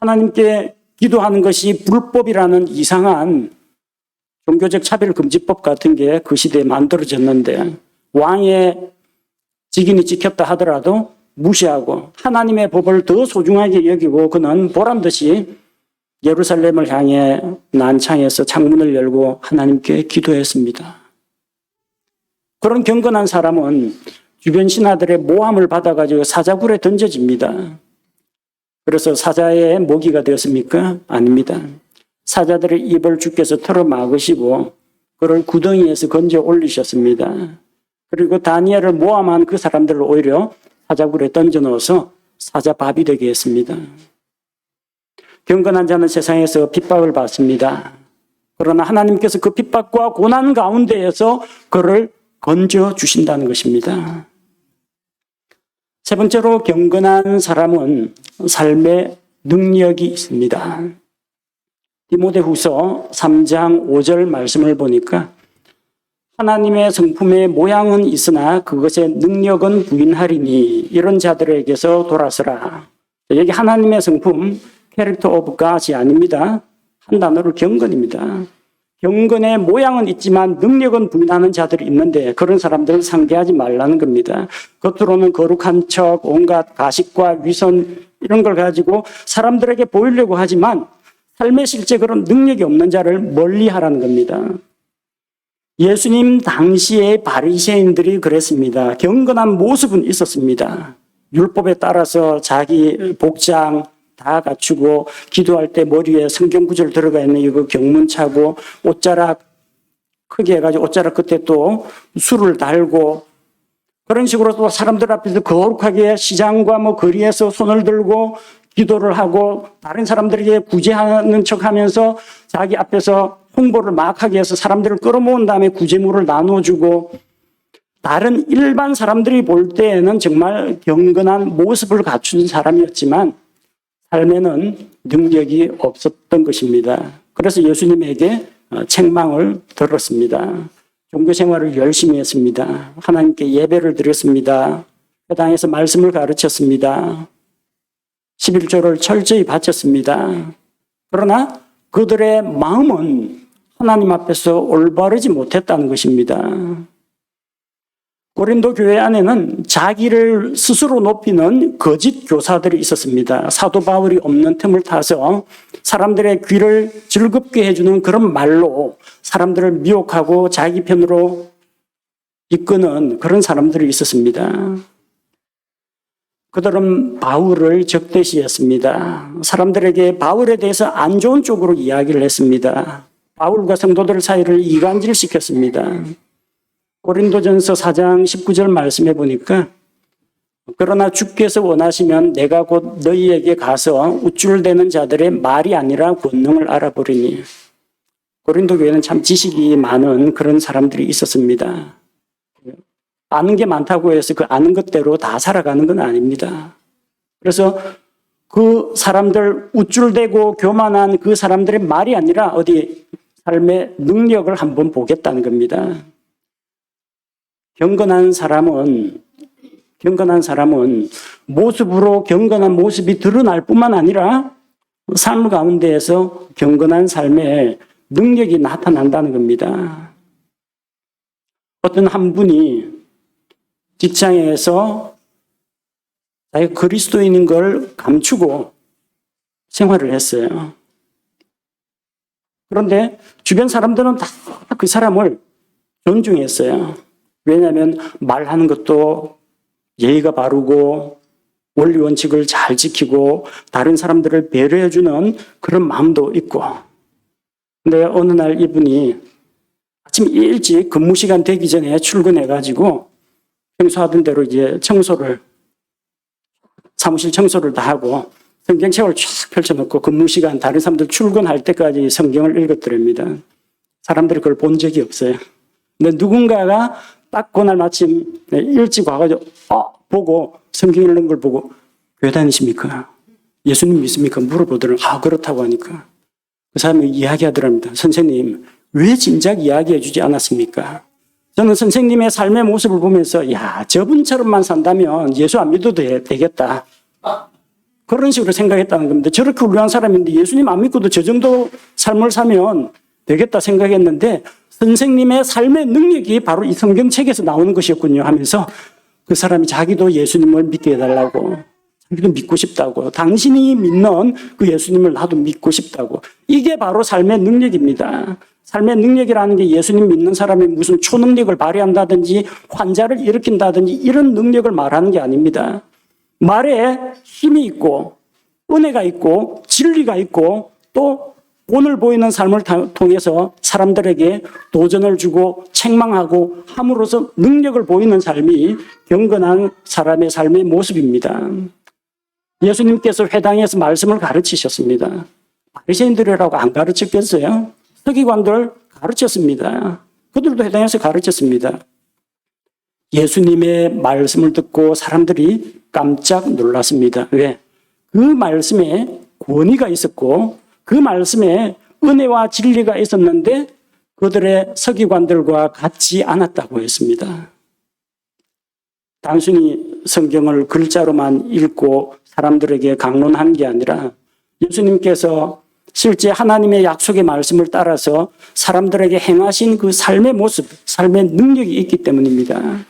하나님께 기도하는 것이 불법이라는 이상한 종교적 차별금지법 같은 게 그 시대에 만들어졌는데 왕의 직인이 찍혔다 하더라도 무시하고 하나님의 법을 더 소중하게 여기고 그는 보란듯이 예루살렘을 향해 난창에서 창문을 열고 하나님께 기도했습니다. 그런 경건한 사람은 주변 신하들의 모함을 받아가지고 사자굴에 던져집니다. 그래서 사자의 먹이가 되었습니까? 아닙니다. 사자들의 입을 주께서 털어 막으시고 그를 구덩이에서 건져 올리셨습니다. 그리고 다니엘을 모함한 그 사람들을 오히려 사자굴에 던져 넣어서 사자밥이 되게 했습니다. 경건한 자는 세상에서 핍박을 받습니다. 그러나 하나님께서 그 핍박과 고난 가운데에서 그를 건져 주신다는 것입니다. 세 번째로 경건한 사람은 삶의 능력이 있습니다. 디모데후서 3장 5절 말씀을 보니까 하나님의 성품의 모양은 있으나 그것의 능력은 부인하리니 이런 자들에게서 돌아서라. 여기 하나님의 성품, 캐릭터 오브 갓이 아닙니다. 한 단어로 경건입니다. 경건의 모양은 있지만 능력은 부인하는 자들이 있는데 그런 사람들을 상대하지 말라는 겁니다. 겉으로는 거룩한 척, 온갖 가식과 위선 이런 걸 가지고 사람들에게 보이려고 하지만 삶의 실제 그런 능력이 없는 자를 멀리하라는 겁니다. 예수님 당시의 바리새인들이 그랬습니다. 경건한 모습은 있었습니다. 율법에 따라서 자기 복장 다 갖추고 기도할 때 머리에 성경 구절 들어가 있는 이거 경문 차고 옷자락 크게 해가지고 옷자락 끝에 또 술을 달고 그런 식으로 또 사람들 앞에서 거룩하게 시장과 뭐 거리에서 손을 들고 기도를 하고 다른 사람들에게 구제하는 척하면서 자기 앞에서 홍보를 막 하게 해서 사람들을 끌어모은 다음에 구제물을 나눠주고 다른 일반 사람들이 볼 때에는 정말 경건한 모습을 갖춘 사람이었지만 삶에는 능력이 없었던 것입니다. 그래서 예수님에게 책망을 들었습니다. 종교 생활을 열심히 했습니다. 하나님께 예배를 드렸습니다. 회당에서 말씀을 가르쳤습니다. 11조를 철저히 바쳤습니다. 그러나 그들의 마음은 하나님 앞에서 올바르지 못했다는 것입니다. 고린도 교회 안에는 자기를 스스로 높이는 거짓 교사들이 있었습니다. 사도 바울이 없는 틈을 타서 사람들의 귀를 즐겁게 해주는 그런 말로 사람들을 미혹하고 자기 편으로 이끄는 그런 사람들이 있었습니다. 그들은 바울을 적대시했습니다. 사람들에게 바울에 대해서 안 좋은 쪽으로 이야기를 했습니다. 바울과 성도들 사이를 이간질시켰습니다. 고린도전서 4장 19절 말씀해 보니까 그러나 주께서 원하시면 내가 곧 너희에게 가서 우쭐대는 자들의 말이 아니라 권능을 알아보리니. 고린도 교회는 참 지식이 많은 그런 사람들이 있었습니다. 아는 게 많다고 해서 그 아는 것대로 다 살아가는 건 아닙니다. 그래서 그 사람들 우쭐대고 교만한 그 사람들의 말이 아니라 어디 삶의 능력을 한번 보겠다는 겁니다. 경건한 사람은 모습으로 경건한 모습이 드러날 뿐만 아니라 삶 가운데에서 경건한 삶의 능력이 나타난다는 겁니다. 어떤 한 분이 직장에서 자기가 그리스도인인 걸 감추고 생활을 했어요. 그런데 주변 사람들은 다 그 사람을 존중했어요. 왜냐하면 말하는 것도 예의가 바르고 원리 원칙을 잘 지키고 다른 사람들을 배려해주는 그런 마음도 있고. 근데 어느 날 이분이 아침 일찍 근무 시간 되기 전에 출근해가지고 평소 하던 대로 이제 사무실 청소를 다 하고 성경책을 쫙 펼쳐놓고 근무 시간 다른 사람들 출근할 때까지 성경을 읽었더랍니다. 사람들이 그걸 본 적이 없어요. 근데 누군가가 딱 그날 마침 일찍 와가지고 보고 성경 읽는 걸 보고 교회 다니십니까? 예수님 믿습니까? 물어보더라고요. 그렇다고 하니까 그 사람이 이야기하더랍니다. 선생님 왜 진작 이야기해 주지 않았습니까? 저는 선생님의 삶의 모습을 보면서 저분처럼만 산다면 예수 안 믿어도 되겠다. 그런 식으로 생각했다는 겁니다. 저렇게 훌륭한 사람인데 예수님 안 믿고도 저 정도 삶을 사면 되겠다 생각했는데 선생님의 삶의 능력이 바로 이 성경책에서 나오는 것이었군요 하면서 그 사람이 자기도 예수님을 믿게 해달라고, 자기도 믿고 싶다고, 당신이 믿는 그 예수님을 나도 믿고 싶다고. 이게 바로 삶의 능력입니다. 삶의 능력이라는 게 예수님 믿는 사람이 무슨 초능력을 발휘한다든지 환자를 일으킨다든지 이런 능력을 말하는 게 아닙니다. 말에 힘이 있고 은혜가 있고 진리가 있고 또 오늘 보이는 삶을 통해서 사람들에게 도전을 주고 책망하고 함으로써 능력을 보이는 삶이 경건한 사람의 삶의 모습입니다. 예수님께서 회당에서 말씀을 가르치셨습니다. 바리새인들이라고 안 가르쳤겠어요? 서기관들 가르쳤습니다. 그들도 회당에서 가르쳤습니다. 예수님의 말씀을 듣고 사람들이 깜짝 놀랐습니다. 왜? 그 말씀에 권위가 있었고 그 말씀에 은혜와 진리가 있었는데 그들의 서기관들과 같지 않았다고 했습니다. 단순히 성경을 글자로만 읽고 사람들에게 강론한 게 아니라 예수님께서 실제 하나님의 약속의 말씀을 따라서 사람들에게 행하신 그 삶의 모습, 삶의 능력이 있기 때문입니다.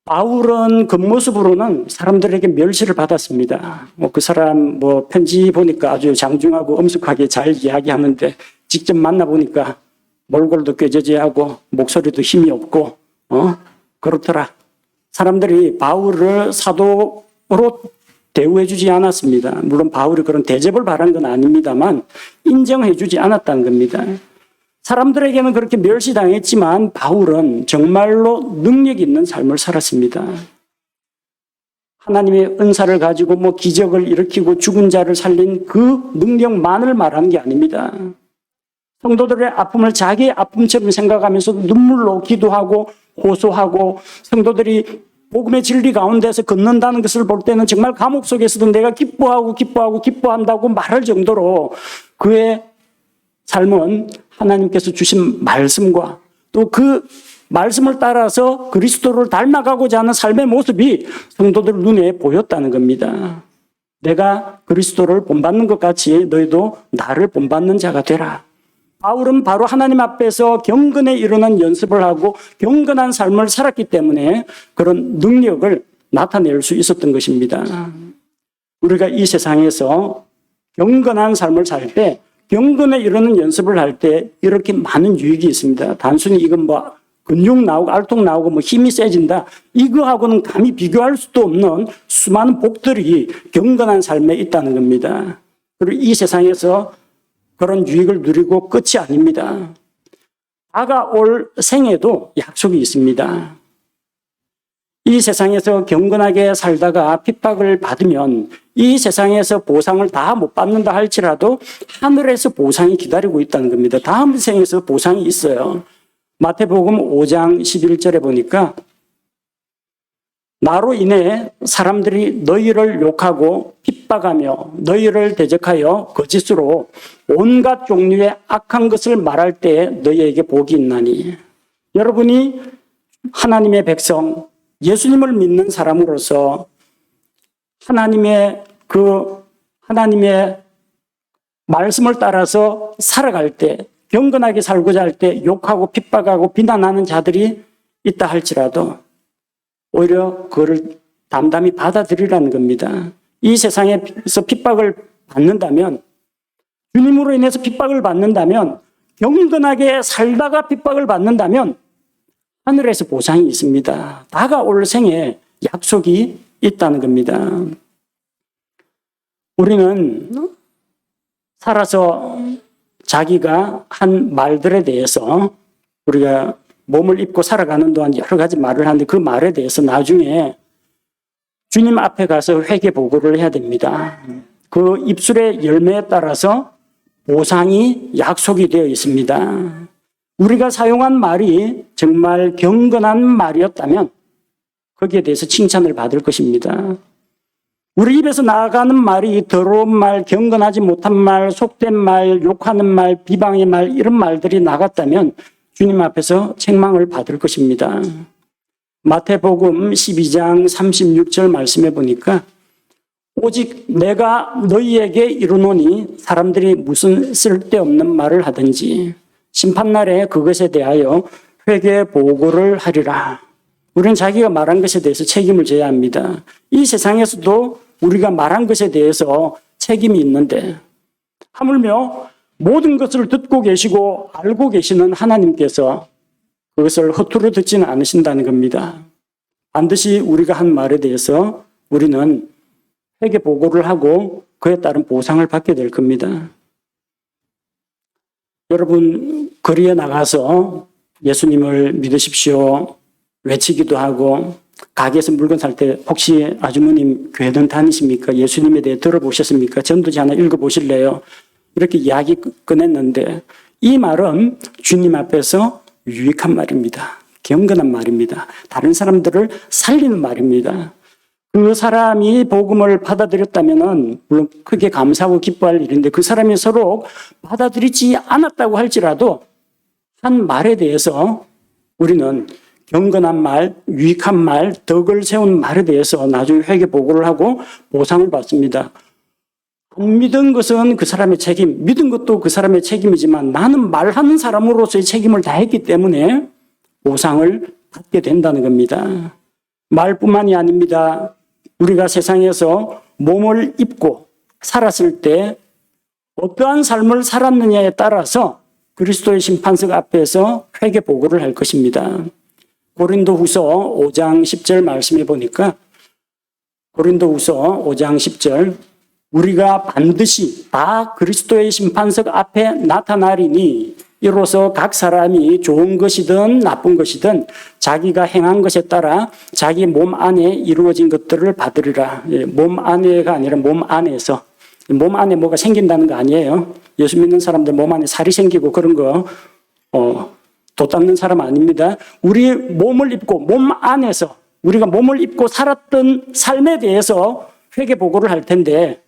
바울은 겉모습으로는 사람들에게 멸시를 받았습니다. 그 사람 편지 보니까 아주 장중하고 엄숙하게 잘 이야기하는데 직접 만나보니까 몰골도 꾀저지하고 목소리도 힘이 없고 그렇더라. 사람들이 바울을 사도로 대우해주지 않았습니다. 물론 바울이 그런 대접을 바란 건 아닙니다만 인정해주지 않았다는 겁니다. 사람들에게는 그렇게 멸시당했지만 바울은 정말로 능력 있는 삶을 살았습니다. 하나님의 은사를 가지고 기적을 일으키고 죽은 자를 살린 그 능력만을 말하는 게 아닙니다. 성도들의 아픔을 자기의 아픔처럼 생각하면서 눈물로 기도하고 호소하고 성도들이 복음의 진리 가운데서 걷는다는 것을 볼 때는 정말 감옥 속에서도 내가 기뻐한다고 말할 정도로 그의 삶은 하나님께서 주신 말씀과 또 그 말씀을 따라서 그리스도를 닮아가고자 하는 삶의 모습이 성도들 눈에 보였다는 겁니다. 내가 그리스도를 본받는 것 같이 너희도 나를 본받는 자가 되라. 바울은 바로 하나님 앞에서 경건에 이르는 연습을 하고 경건한 삶을 살았기 때문에 그런 능력을 나타낼 수 있었던 것입니다. 우리가 이 세상에서 경건한 삶을 살 때 경건에 이르는 연습을 할 때 이렇게 많은 유익이 있습니다. 단순히 이건 근육 나오고 알통 나오고 힘이 세진다. 이거하고는 감히 비교할 수도 없는 수많은 복들이 경건한 삶에 있다는 겁니다. 그리고 이 세상에서 그런 유익을 누리고 끝이 아닙니다. 다가올 생에도 약속이 있습니다. 이 세상에서 경건하게 살다가 핍박을 받으면 이 세상에서 보상을 다 못 받는다 할지라도 하늘에서 보상이 기다리고 있다는 겁니다. 다음 생에서 보상이 있어요. 마태복음 5장 11절에 보니까 나로 인해 사람들이 너희를 욕하고 핍박하며 너희를 대적하여 거짓으로 온갖 종류의 악한 것을 말할 때에 너희에게 복이 있나니. 여러분이 하나님의 백성, 예수님을 믿는 사람으로서 하나님의 말씀을 따라서 살아갈 때, 경건하게 살고자 할 때 욕하고 핍박하고 비난하는 자들이 있다 할지라도 오히려 그거를 담담히 받아들이라는 겁니다. 이 세상에서 핍박을 받는다면, 주님으로 인해서 핍박을 받는다면, 경건하게 살다가 핍박을 받는다면 하늘에서 보상이 있습니다. 다가올 생에 약속이 있다는 겁니다. 우리는 살아서 자기가 한 말들에 대해서 우리가 몸을 입고 살아가는 동안 여러 가지 말을 하는데 그 말에 대해서 나중에 주님 앞에 가서 회개 보고를 해야 됩니다. 그 입술의 열매에 따라서 보상이 약속이 되어 있습니다. 우리가 사용한 말이 정말 경건한 말이었다면 거기에 대해서 칭찬을 받을 것입니다. 우리 입에서 나가는 말이 더러운 말, 경건하지 못한 말, 속된 말, 욕하는 말, 비방의 말 이런 말들이 나갔다면 주님 앞에서 책망을 받을 것입니다. 마태복음 12장 36절 말씀해 보니까 오직 내가 너희에게 이르노니 사람들이 무슨 쓸데없는 말을 하든지 심판날에 그것에 대하여 회개 보고를 하리라. 우리는 자기가 말한 것에 대해서 책임을 져야 합니다. 이 세상에서도 우리가 말한 것에 대해서 책임이 있는데 하물며 모든 것을 듣고 계시고 알고 계시는 하나님께서 그것을 허투루 듣지는 않으신다는 겁니다. 반드시 우리가 한 말에 대해서 우리는 회개 보고를 하고 그에 따른 보상을 받게 될 겁니다. 여러분, 거리에 나가서 예수님을 믿으십시오 외치기도 하고, 가게에서 물건 살 때 혹시 아주머님 교회는 다니십니까? 예수님에 대해 들어보셨습니까? 전도지 하나 읽어보실래요? 이렇게 이야기 꺼냈는데 이 말은 주님 앞에서 유익한 말입니다. 경건한 말입니다. 다른 사람들을 살리는 말입니다. 그 사람이 복음을 받아들였다면 물론 크게 감사하고 기뻐할 일인데 그 사람이 서로 받아들이지 않았다고 할지라도 한 말에 대해서 우리는 경건한 말, 유익한 말, 덕을 세운 말에 대해서 나중에 회개 보고를 하고 보상을 받습니다. 안 믿은 것은 그 사람의 책임, 믿은 것도 그 사람의 책임이지만 나는 말하는 사람으로서의 책임을 다했기 때문에 보상을 받게 된다는 겁니다. 말뿐만이 아닙니다. 우리가 세상에서 몸을 입고 살았을 때 어떠한 삶을 살았느냐에 따라서 그리스도의 심판석 앞에서 회개 보고를 할 것입니다. 고린도후서 5장 10절 말씀해 보니까 고린도후서 5장 10절 우리가 반드시 다 그리스도의 심판석 앞에 나타나리니 이로써 각 사람이 좋은 것이든 나쁜 것이든 자기가 행한 것에 따라 자기 몸 안에 이루어진 것들을 받으리라. 몸 안에가 아니라 몸 안에서. 몸 안에 뭐가 생긴다는 거 아니에요. 예수 믿는 사람들 몸 안에 살이 생기고 그런 거 도 닦는 사람 아닙니다. 우리 몸을 입고 몸 안에서 우리가 몸을 입고 살았던 삶에 대해서 회개 보고를 할 텐데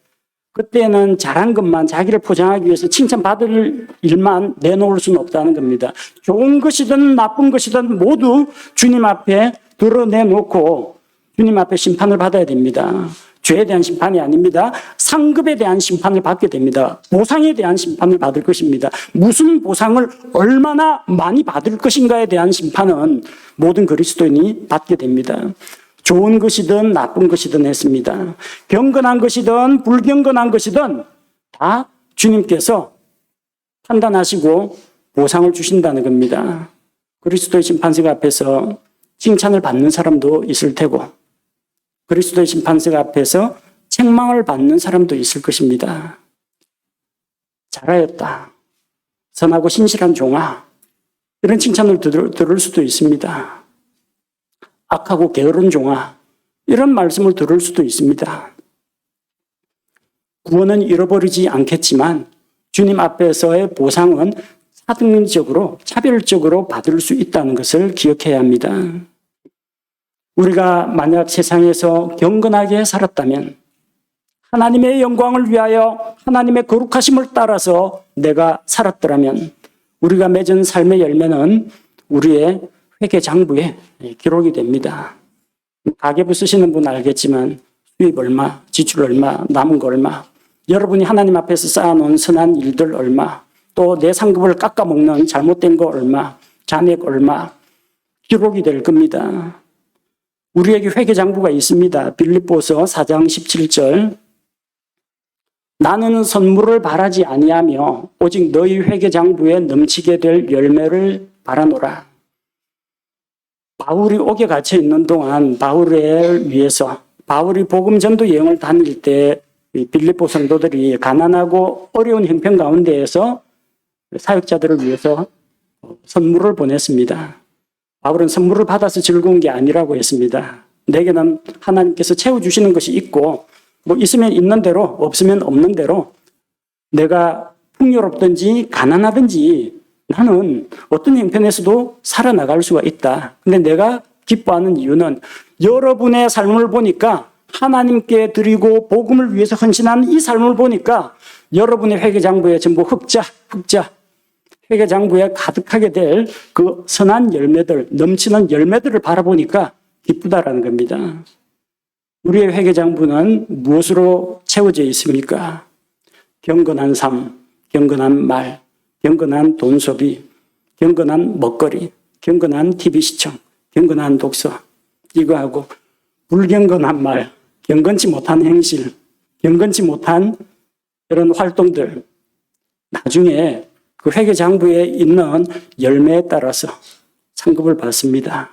그때는 잘한 것만 자기를 포장하기 위해서 칭찬받을 일만 내놓을 수는 없다는 겁니다. 좋은 것이든 나쁜 것이든 모두 주님 앞에 드러내놓고 주님 앞에 심판을 받아야 됩니다. 죄에 대한 심판이 아닙니다. 상급에 대한 심판을 받게 됩니다. 보상에 대한 심판을 받을 것입니다. 무슨 보상을 얼마나 많이 받을 것인가에 대한 심판은 모든 그리스도인이 받게 됩니다. 좋은 것이든 나쁜 것이든 했습니다. 경건한 것이든 불경건한 것이든 다 주님께서 판단하시고 보상을 주신다는 겁니다. 그리스도의 심판석 앞에서 칭찬을 받는 사람도 있을 테고 그리스도의 심판석 앞에서 책망을 받는 사람도 있을 것입니다. 잘하였다. 선하고 신실한 종아. 이런 칭찬을 들을 수도 있습니다. 악하고 게으른 종아. 이런 말씀을 들을 수도 있습니다. 구원은 잃어버리지 않겠지만 주님 앞에서의 보상은 사등적으로 차별적으로 받을 수 있다는 것을 기억해야 합니다. 우리가 만약 세상에서 경건하게 살았다면 하나님의 영광을 위하여 하나님의 거룩하심을 따라서 내가 살았더라면 우리가 맺은 삶의 열매는 우리의 회계장부에 기록이 됩니다. 가계부 쓰시는 분 알겠지만 수입 얼마, 지출 얼마, 남은 거 얼마, 여러분이 하나님 앞에서 쌓아놓은 선한 일들 얼마, 또 내 상급을 깎아먹는 잘못된 거 얼마, 잔액 얼마 기록이 될 겁니다. 우리에게 회계장부가 있습니다. 빌립보서 4장 17절 나는 선물을 바라지 아니하며 오직 너희 회계장부에 넘치게 될 열매를 바라노라. 바울이 옥에 갇혀 있는 동안 바울을 위해서 바울이 복음 전도 여행을 다닐 때 빌립보 성도들이 가난하고 어려운 형편 가운데에서 사역자들을 위해서 선물을 보냈습니다. 바울은 선물을 받아서 즐거운 게 아니라고 했습니다. 내게는 하나님께서 채워주시는 것이 있고 뭐 있으면 있는 대로 없으면 없는 대로 내가 풍요롭든지 가난하든지 나는 어떤 형편에서도 살아나갈 수가 있다. 근데 내가 기뻐하는 이유는 여러분의 삶을 보니까 하나님께 드리고 복음을 위해서 헌신한 이 삶을 보니까 여러분의 회계장부에 전부 흑자 회계장부에 가득하게 될 그 선한 열매들, 넘치는 열매들을 바라보니까 기쁘다라는 겁니다. 우리의 회계장부는 무엇으로 채워져 있습니까? 경건한 삶, 경건한 말, 경건한 돈 소비, 경건한 먹거리, 경건한 TV 시청, 경건한 독서, 이거하고 불경건한 말, 경건치 못한 행실, 경건치 못한 이런 활동들, 나중에 그 회계장부에 있는 열매에 따라서 상급을 받습니다.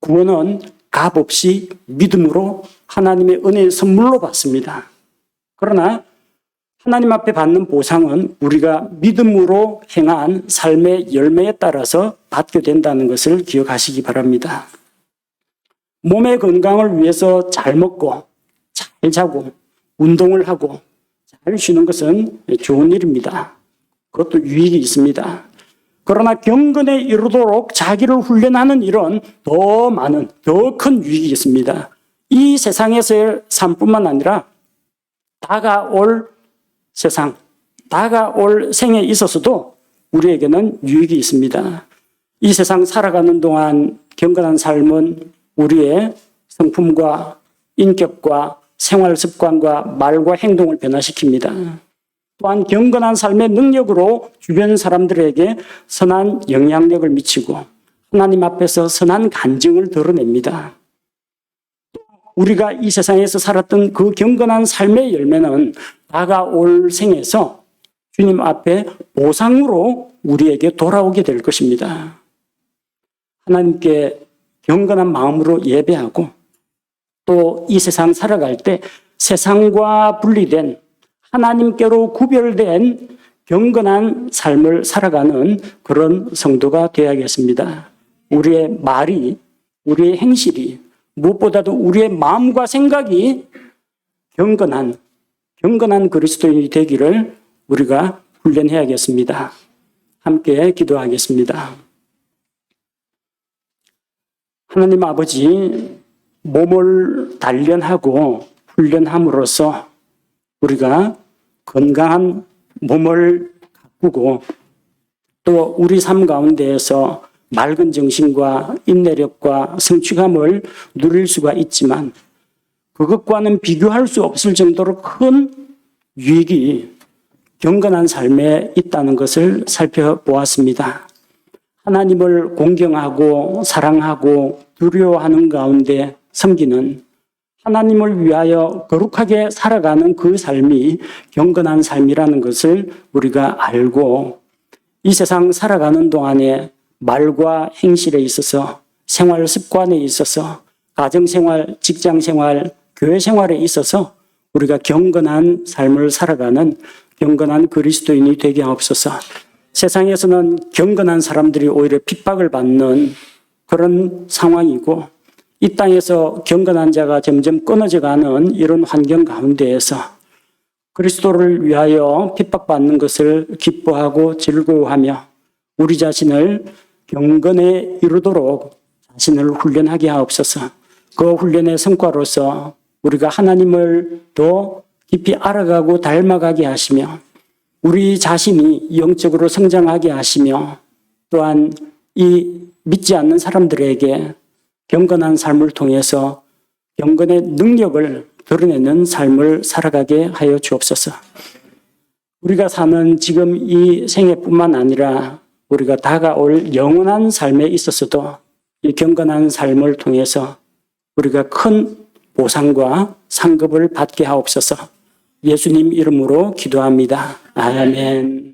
구원은 값 없이 믿음으로 하나님의 은혜의 선물로 받습니다. 그러나 하나님 앞에 받는 보상은 우리가 믿음으로 행한 삶의 열매에 따라서 받게 된다는 것을 기억하시기 바랍니다. 몸의 건강을 위해서 잘 먹고 잘 자고 운동을 하고 잘 쉬는 것은 좋은 일입니다. 그것도 유익이 있습니다. 그러나 경건에 이르도록 자기를 훈련하는 일은 더 많은, 더 큰 유익이 있습니다. 이 세상에서의 삶뿐만 아니라 다가올 세상, 다가올 생에 있어서도 우리에게는 유익이 있습니다. 이 세상 살아가는 동안 경건한 삶은 우리의 성품과 인격과 생활 습관과 말과 행동을 변화시킵니다. 또한 경건한 삶의 능력으로 주변 사람들에게 선한 영향력을 미치고 하나님 앞에서 선한 간증을 드러냅니다. 우리가 이 세상에서 살았던 그 경건한 삶의 열매는 다가올 생에서 주님 앞에 보상으로 우리에게 돌아오게 될 것입니다. 하나님께 경건한 마음으로 예배하고 또 이 세상 살아갈 때 세상과 분리된 하나님께로 구별된 경건한 삶을 살아가는 그런 성도가 되어야겠습니다. 우리의 말이, 우리의 행실이, 무엇보다도 우리의 마음과 생각이 경건한 그리스도인이 되기를 우리가 훈련해야겠습니다. 함께 기도하겠습니다. 하나님 아버지, 몸을 단련하고 훈련함으로써 우리가 건강한 몸을 가꾸고 또 우리 삶 가운데에서 맑은 정신과 인내력과 성취감을 누릴 수가 있지만 그것과는 비교할 수 없을 정도로 큰 유익이 경건한 삶에 있다는 것을 살펴보았습니다. 하나님을 공경하고 사랑하고 두려워하는 가운데 섬기는 하나님을 위하여 거룩하게 살아가는 그 삶이 경건한 삶이라는 것을 우리가 알고 이 세상 살아가는 동안에 말과 행실에 있어서 생활 습관에 있어서 가정생활, 직장생활, 교회생활에 있어서 우리가 경건한 삶을 살아가는 경건한 그리스도인이 되게 하옵소서. 세상에서는 경건한 사람들이 오히려 핍박을 받는 그런 상황이고 이 땅에서 경건한 자가 점점 끊어져가는 이런 환경 가운데에서 그리스도를 위하여 핍박받는 것을 기뻐하고 즐거워하며 우리 자신을 경건에 이르도록 자신을 훈련하게 하옵소서. 그 훈련의 성과로서 우리가 하나님을 더 깊이 알아가고 닮아가게 하시며 우리 자신이 영적으로 성장하게 하시며 또한 이 믿지 않는 사람들에게 경건한 삶을 통해서 경건의 능력을 드러내는 삶을 살아가게 하여 주옵소서. 우리가 사는 지금 이 생애뿐만 아니라 우리가 다가올 영원한 삶에 있어서도 이 경건한 삶을 통해서 우리가 큰 보상과 상급을 받게 하옵소서. 예수님 이름으로 기도합니다. 아멘.